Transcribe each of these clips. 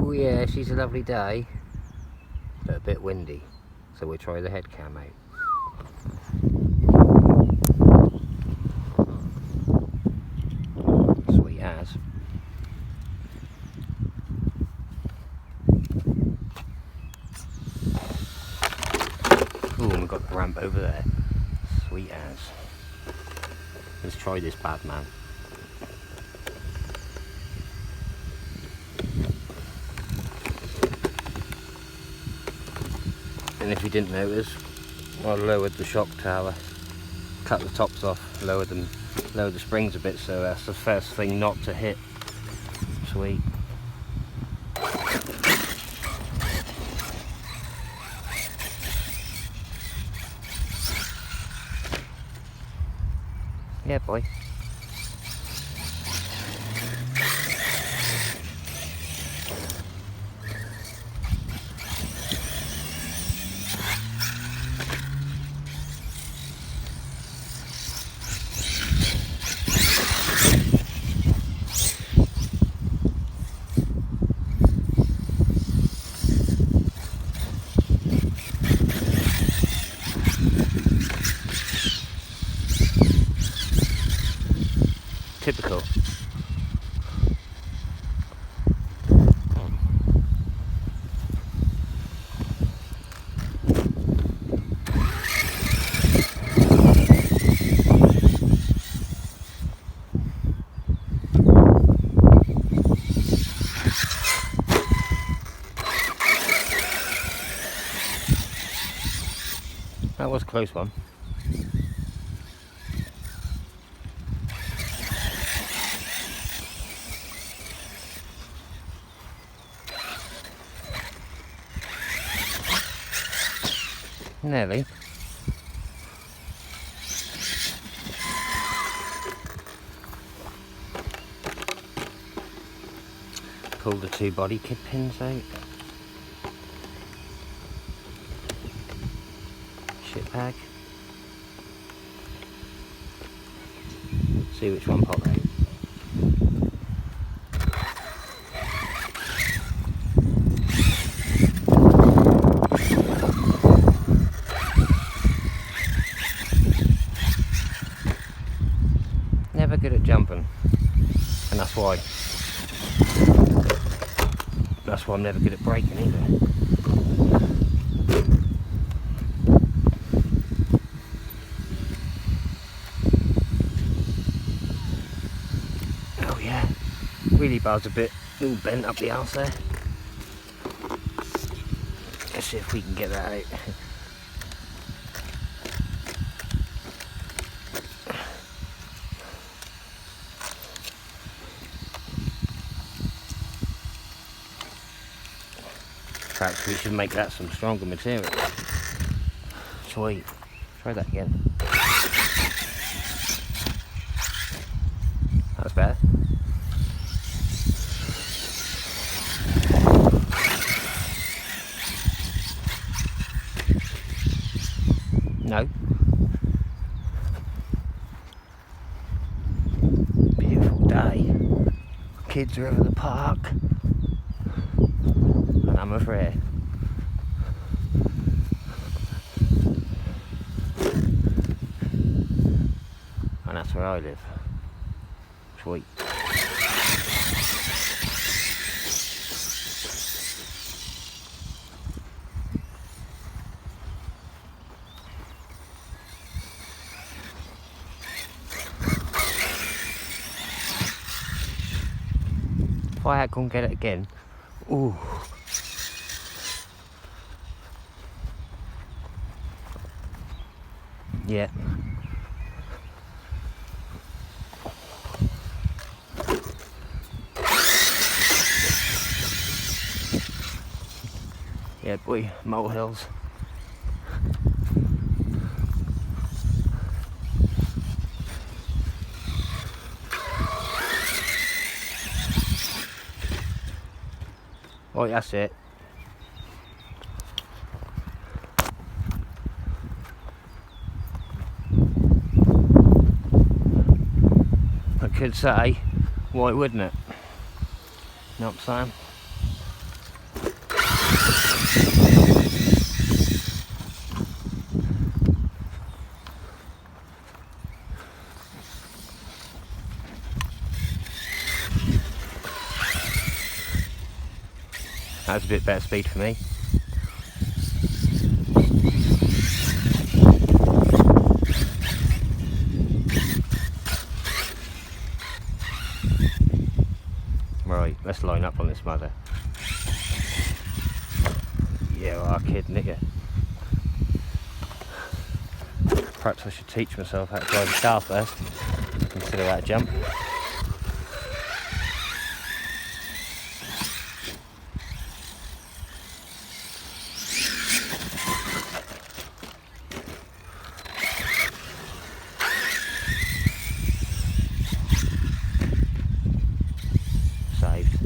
Oh yeah, she's a lovely day, but a bit windy, so we'll try the head cam out. Sweet as. Oh, and we've got the ramp over there. Sweet as. Let's try this bad man. And if you didn't notice, I lowered the shock tower, cut the tops off, lowered the springs a bit, so that's the first thing not to hit. Sweet. Yeah, boy. Typical. That was a close one. Nearly. Pull the two body kit pins out. Shit bag. See which one pops out. Never good at jumping, and that's why I'm never good at braking either. Oh yeah, wheelie bar's a bit all bent up the arse there. Let's see if we can get that out. Perhaps we should make that some stronger material. Sweet. Try that again. That's better. No. Beautiful day. Kids are over the park. And I'm afraid. And that's where I live. Sweet. If I had couldn't get it again, ooh. Yeah. Yeah, boy, molehills. Right, that's it. I could say, why wouldn't it? You know what I'm saying? That's a bit better speed for me. Right, let's line up on this mother. Yeah, well, kid, nigger. Perhaps I should teach myself how to drive a car first. Consider that a jump. Saved.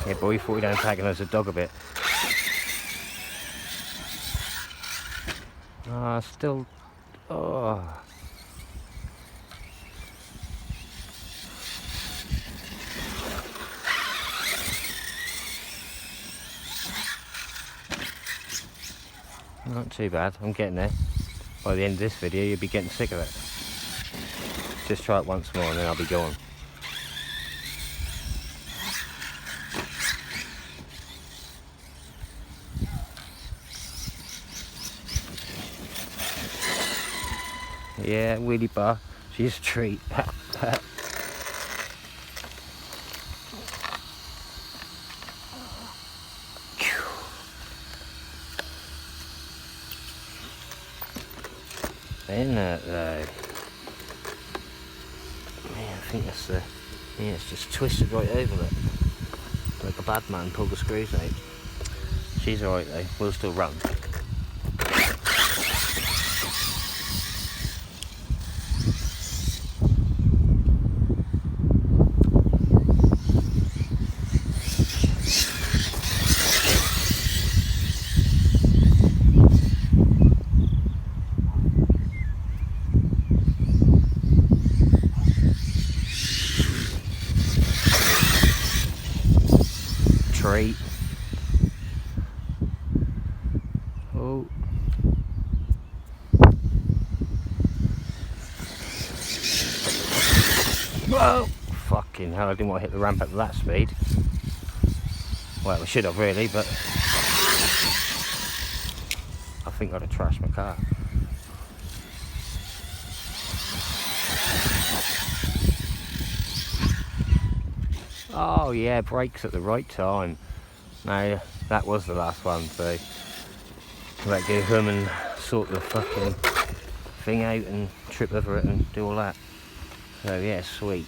Yeah, boy, thought we'd antagonise the dog a bit. Ah, still. Oh. Not too bad, I'm getting there. By the end of this video, you'll be getting sick of it. Just try it once more and then I'll be gone. Yeah, wheelie bar, she's a treat. Isn't it though? Man, I think that's the... Yeah, it's just twisted right over it. Like a bad man pulled the screws out. She's alright though, we'll still run. Treat. Oh. Whoa! Fucking hell, I didn't want to hit the ramp at that speed. Well, I should have really, but I think I'd have trashed my car. Oh yeah, brakes at the right time. No, that was the last one, so let go home and sort the fucking thing out and trip over it and do all that. So yeah, sweet.